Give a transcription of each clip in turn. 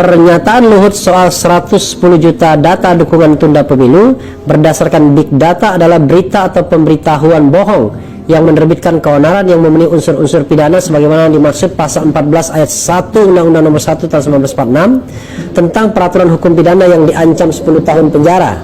Pernyataan Luhut soal 110 juta data dukungan tunda pemilu berdasarkan big data adalah berita atau pemberitahuan bohong yang menerbitkan keonaran yang memenuhi unsur-unsur pidana sebagaimana dimaksud pasal 14 ayat 1 Undang-Undang Nomor 1 Tahun 1946 tentang peraturan hukum pidana yang diancam 10 tahun penjara.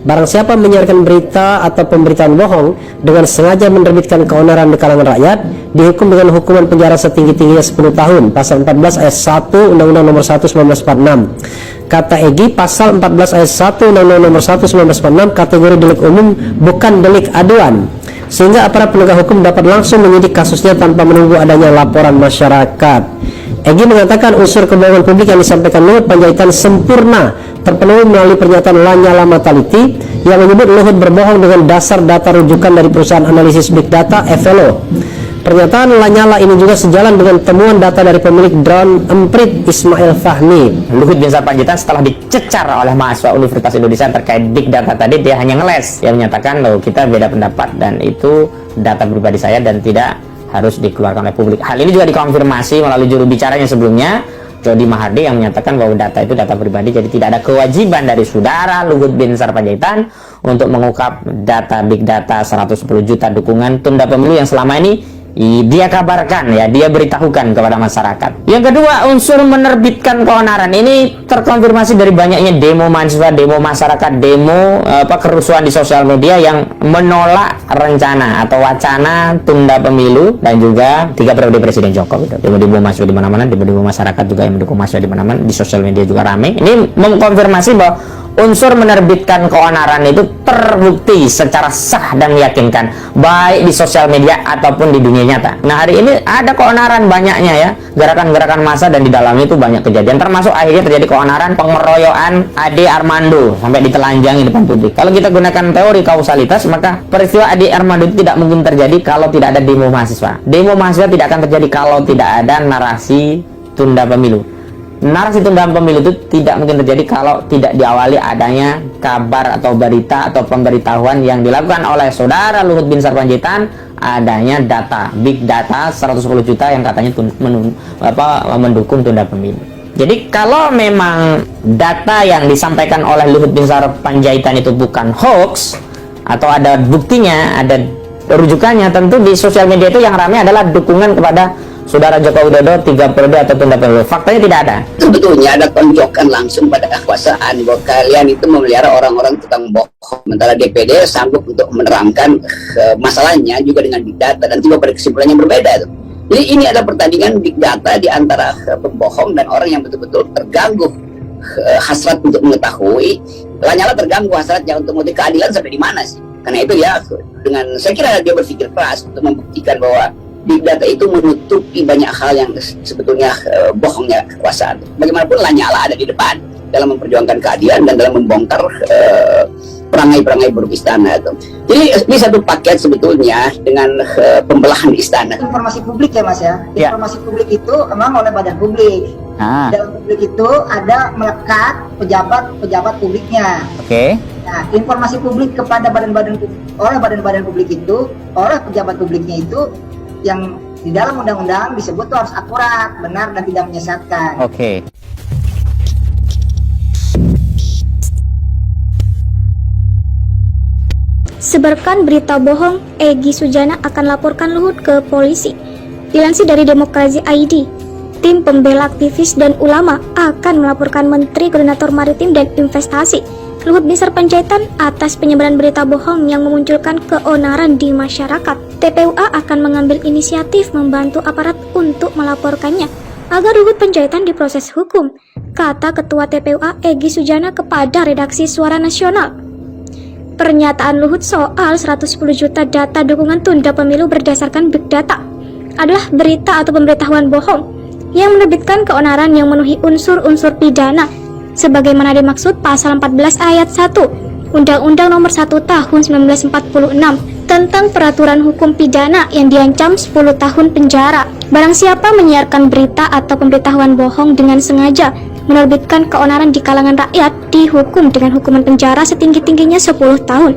Barang siapa menyiarkan berita atau pemberitaan bohong dengan sengaja menerbitkan keonaran di kalangan rakyat, dihukum dengan hukuman penjara setinggi-tingginya 10 tahun. Pasal 14 ayat 1 Undang-Undang Nomor 1 1946. Kata Egy, pasal 14 ayat 1 Undang-Undang Nomor 1 1946 kategori delik umum, bukan delik aduan, sehingga aparat penegak hukum dapat langsung menyidik kasusnya tanpa menunggu adanya laporan masyarakat. Egy mengatakan unsur kebohongan publik yang disampaikan Luhut Panjaitan sempurna terpenuhi melalui pernyataan Lanyala Mataliti yang menyebut Luhut berbohong dengan dasar data rujukan dari perusahaan analisis big data Evelo. Pernyataan Lanyala ini juga sejalan dengan temuan data dari pemilik drone Emprit Ismail Fahmi. Luhut Binsar Panjaitan setelah dicecar oleh mahasiswa Universitas Indonesia terkait big data tadi, dia hanya ngeles. Dia menyatakan loh, kita beda pendapat dan itu data pribadi saya dan tidak harus dikeluarkan oleh publik. Hal ini juga dikonfirmasi melalui juru bicaranya sebelumnya, Jody Mahardi, yang menyatakan bahwa data itu data pribadi, jadi tidak ada kewajiban dari saudara Luhut Binsar Panjaitan untuk mengungkap data big data 110 juta dukungan tunda pemilu yang selama ini dia kabarkan, ya, dia beritahukan kepada masyarakat. Yang kedua, unsur menerbitkan keonaran ini terkonfirmasi dari banyaknya demo mahasiswa, demo masyarakat, demo kerusuhan di sosial media yang menolak rencana atau wacana tunda pemilu dan juga 3 periode Presiden Jokowi. Demo-demo mahasiswa di mana-mana, demo-demo masyarakat juga yang mendukung mahasiswa di mana-mana, di sosial media juga ramai. Ini mengkonfirmasi bahwa unsur menerbitkan keonaran itu terbukti secara sah dan meyakinkan, baik di sosial media ataupun di dunia nyata. Nah, hari ini ada keonaran banyaknya, ya, gerakan-gerakan massa, dan di dalam itu banyak kejadian, termasuk akhirnya terjadi keonaran pengeroyokan Ade Armando sampai ditelanjangi di depan publik. Kalau kita gunakan teori kausalitas, maka peristiwa Ade Armando itu tidak mungkin terjadi kalau tidak ada demo mahasiswa. Demo mahasiswa tidak akan terjadi kalau tidak ada narasi tunda pemilu. Narasi tunda pemilu itu tidak mungkin terjadi kalau tidak diawali adanya kabar atau berita atau pemberitahuan yang dilakukan oleh saudara Luhut Binsar Panjaitan, adanya data big data 110 juta yang katanya mendukung tunda pemilu. Jadi kalau memang data yang disampaikan oleh Luhut Binsar Panjaitan itu bukan hoax atau ada buktinya, ada rujukannya, tentu di sosial media itu yang ramai adalah dukungan kepada saudara Joko Widodo 3 periode atau tunda pemilu. Faktanya tidak ada. Sebetulnya ada tonjokan langsung pada kekuasaan bahwa kalian itu memelihara orang-orang tukang bohong. Sementara DPD sanggup untuk menerangkan masalahnya juga dengan big data dan tiba pada kesimpulan yang berbeda. Jadi ini ada pertandingan big data di antara pembohong dan orang yang betul-betul terganggu hasrat untuk mengetahui. Lanyala terganggu hasratnya untuk mengetahui keadilan sampai di mana sih. Karena itu ya, dengan saya kira dia berpikir keras untuk membuktikan bahwa big data itu menutupi banyak hal yang sebetulnya bohongnya kekuasaan. Bagaimanapun Lanyala ada di depan dalam memperjuangkan keadilan dan dalam membongkar perangai-perangai buruk istana itu. Jadi ini satu paket sebetulnya dengan pembelahan istana. Informasi publik ya, Mas, ya. Informasi publik itu memang oleh badan publik. Dalam publik itu ada melekat pejabat publiknya. Oke. Nah, informasi publik kepada badan-badan publik itu, oleh pejabat publiknya itu, yang di dalam undang-undang disebut tuh harus akurat, benar, dan tidak menyesatkan. Oke. Sebarkan berita bohong, Egy Sujana akan laporkan Luhut ke polisi. Dilansir dari Demokrasi ID, tim pembela aktivis dan ulama akan melaporkan Menteri Koordinator Maritim dan Investasi Luhut Binsar Panjaitan atas penyebaran berita bohong yang memunculkan keonaran di masyarakat. TPUA akan mengambil inisiatif membantu aparat untuk melaporkannya agar Luhut Panjaitan diproses hukum, kata Ketua TPUA Egy Sujana kepada redaksi Suara Nasional. Pernyataan Luhut soal 110 juta data dukungan tunda pemilu berdasarkan big data adalah berita atau pemberitahuan bohong yang menerbitkan keonaran yang memenuhi unsur-unsur pidana sebagaimana dimaksud pasal 14 ayat 1 Undang-Undang Nomor 1 Tahun 1946 tentang peraturan hukum pidana yang diancam 10 tahun penjara. Barang siapa menyiarkan berita atau pemberitahuan bohong dengan sengaja menerbitkan keonaran di kalangan rakyat dihukum dengan hukuman penjara setinggi-tingginya 10 tahun.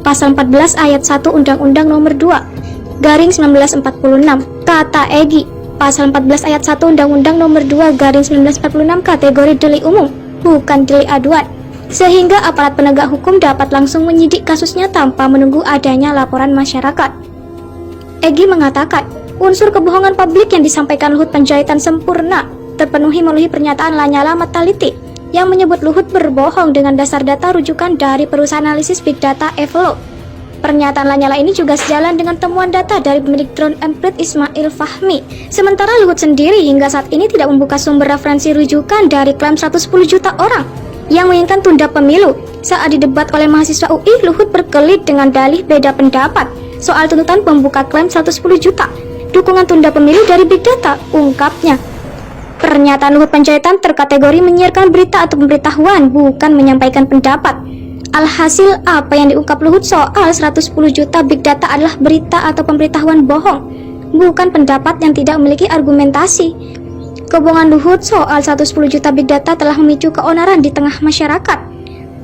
Pasal 14 ayat 1 Undang-Undang Nomor 2 Garing 1946, kata Egy. Pasal 14 ayat 1 Undang-Undang Nomor 2/1946 kategori delik umum, bukan delik aduan. Sehingga aparat penegak hukum dapat langsung menyidik kasusnya tanpa menunggu adanya laporan masyarakat. Egy mengatakan, unsur kebohongan publik yang disampaikan Luhut Panjaitan sempurna terpenuhi melalui pernyataan Lanyala Mataliti yang menyebut Luhut berbohong dengan dasar data rujukan dari perusahaan analisis Big Data Evelo. Pernyataan Lanyala ini juga sejalan dengan temuan data dari pemilik drone emprit Ismail Fahmi. Sementara Luhut sendiri hingga saat ini tidak membuka sumber referensi rujukan dari klaim 110 juta orang yang menginginkan tunda pemilu. Saat didebat oleh mahasiswa UI, Luhut berkelit dengan dalih beda pendapat soal tuntutan pembuka klaim 110 juta dukungan tunda pemilu dari Big Data, ungkapnya. Pernyataan Luhut Panjaitan terkategori menyiarkan berita atau pemberitahuan, bukan menyampaikan pendapat. Alhasil, apa yang diungkap Luhut soal 110 juta Big Data adalah berita atau pemberitahuan bohong, bukan pendapat yang tidak memiliki argumentasi. Kebohongan Luhut soal 110 juta Big Data telah memicu keonaran di tengah masyarakat.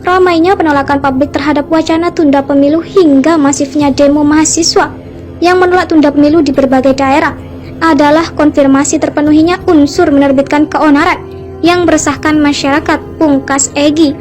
Ramainya penolakan publik terhadap wacana tunda pemilu hingga masifnya demo mahasiswa yang menolak tunda pemilu di berbagai daerah adalah konfirmasi terpenuhinya unsur menerbitkan keonaran yang meresahkan masyarakat, pungkas Egy.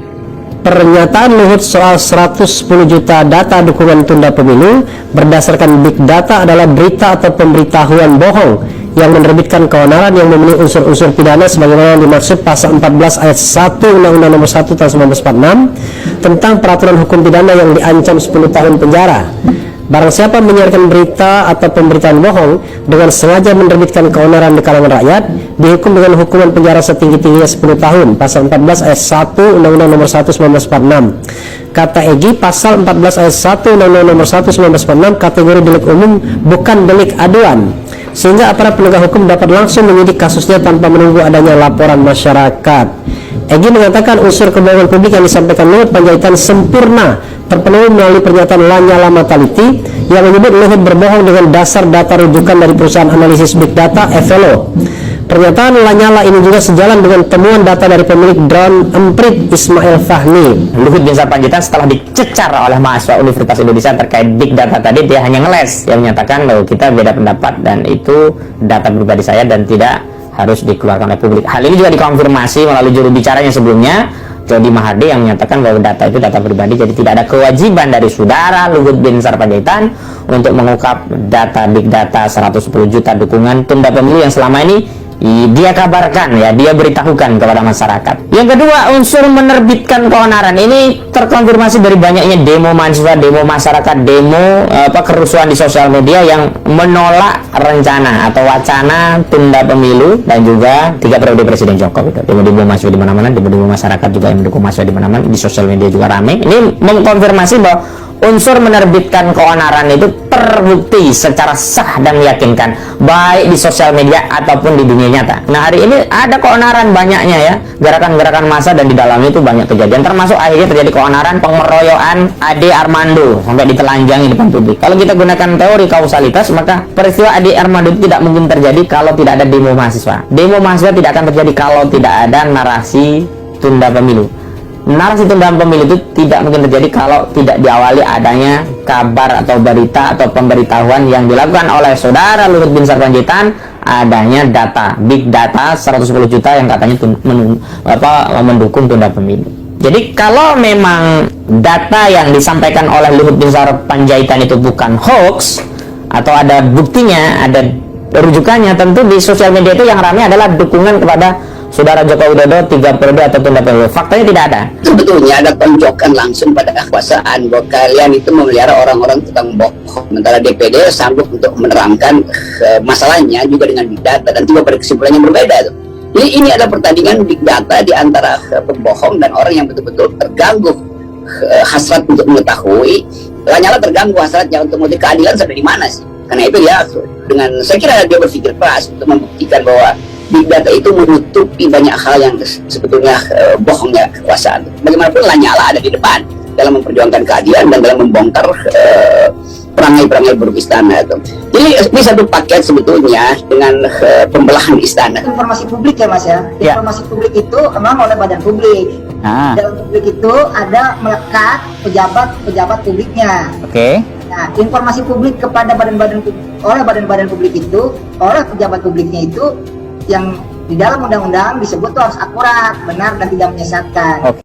Pernyataan Luhut soal 110 juta data dukungan tunda pemilu berdasarkan Big Data adalah berita atau pemberitahuan bohong yang menerbitkan keonaran yang memenuhi unsur-unsur pidana sebagaimana dimaksud pasal 14 ayat 1 Undang-Undang Nomor 1 Tahun 1946 tentang peraturan hukum pidana yang diancam 10 tahun penjara. Barang siapa menyiarkan berita atau pemberitaan bohong dengan sengaja menerbitkan keonaran di kalangan rakyat, dihukum dengan hukuman penjara setinggi-tingginya 10 tahun. Pasal 14 ayat 1 Undang-Undang Nomor 1 1946. Kata Egy, pasal 14 ayat 1 Undang-Undang Nomor 1 1946 kategori delik umum, bukan delik aduan. Sehingga aparat penegak hukum dapat langsung menyidik kasusnya tanpa menunggu adanya laporan masyarakat. Egy mengatakan unsur kebohongan publik yang disampaikan Luhut Panjaitan sempurna terpenuhi melalui pernyataan Lanyala Mataliti yang menyebut Luhut berbohong dengan dasar data rujukan dari perusahaan analisis Big Data Evelo. Pernyataan Lanyala ini juga sejalan dengan temuan data dari pemilik drone emprit Ismail Fahmi. Luhut Binsar Panjaitan setelah dicecar oleh mahasiswa Universitas Indonesia terkait Big Data tadi, dia hanya ngeles. Dia menyatakan bahwa kita beda pendapat dan itu data pribadi saya dan tidak harus dikeluarkan oleh publik. Hal ini juga dikonfirmasi melalui juru bicaranya sebelumnya, Jody Mahardi, yang menyatakan bahwa data itu data pribadi, jadi tidak ada kewajiban dari saudara Luhut Binsar Panjaitan untuk mengungkap data Big Data 110 juta dukungan tunda pemilu yang selama ini dia kabarkan, ya, dia beritahukan kepada masyarakat. Yang kedua, unsur menerbitkan keonaran ini terkonfirmasi dari banyaknya demo mahasiswa, demo masyarakat, demo kerusuhan di sosial media yang menolak rencana atau wacana tunda pemilu dan juga 3 periode Presiden Jokowi. Demo mahasiswa di mana-mana, demo masyarakat juga yang mendukung mahasiswa di mana-mana, di sosial media juga ramai. Ini mengkonfirmasi bahwa unsur menerbitkan keonaran itu terbukti secara sah dan meyakinkan, baik di sosial media ataupun di dunia nyata. Nah, hari ini ada keonaran banyaknya, ya, gerakan-gerakan massa, dan di dalamnya itu banyak kejadian, termasuk akhirnya terjadi keonaran pengeroyokan Ade Armando sampai ditelanjangi di depan publik. Kalau kita gunakan teori kausalitas, maka peristiwa Ade Armando itu tidak mungkin terjadi kalau tidak ada demo mahasiswa. Demo mahasiswa tidak akan terjadi kalau tidak ada narasi tunda pemilu. Narasi tunda pemilu itu tidak mungkin terjadi kalau tidak diawali adanya kabar atau berita atau pemberitahuan yang dilakukan oleh saudara Luhut Binsar Panjaitan, adanya data Big Data 110 juta yang katanya mendukung tunda pemilu. Jadi kalau memang data yang disampaikan oleh Luhut Binsar Panjaitan itu bukan hoax atau ada buktinya, ada rujukannya, tentu di sosial media itu yang ramai adalah dukungan kepada saudara Joko Widodo 3 periode atau tunda pemilu. Faktanya tidak ada. Sebetulnya ada tonjokan langsung pada kekuasaan bahwa kalian itu memelihara orang-orang tukang bohong. Sementara DPD sanggup untuk menerangkan masalahnya juga dengan big data dan tiba pada kesimpulan yang berbeda. Jadi ini adalah pertandingan big data di antara pembohong dan orang yang betul-betul terganggu hasrat untuk mengetahui. Lanyala terganggu hasratnya untuk mengetahui keadilan sampai di mana sih. Karena itu ya, dengan saya kira dia berpikir keras untuk membuktikan bahwa Big Data itu menutupi banyak hal yang sebetulnya bohongnya kekuasaan. Bagaimanapun Lanyala ada di depan dalam memperjuangkan keadilan dan dalam membongkar perangai-perangai buruk istana itu. Jadi ini satu paket sebetulnya dengan pembelahan istana. Informasi publik ya Mas ya. Informasi publik itu memang oleh badan publik. Ah, Dalam publik itu ada melekat pejabat publiknya. oke. Nah, informasi publik kepada badan-badan publik itu, oleh pejabat publiknya itu yang di dalam undang-undang disebut tuh harus akurat, benar dan tidak menyesatkan. Oke.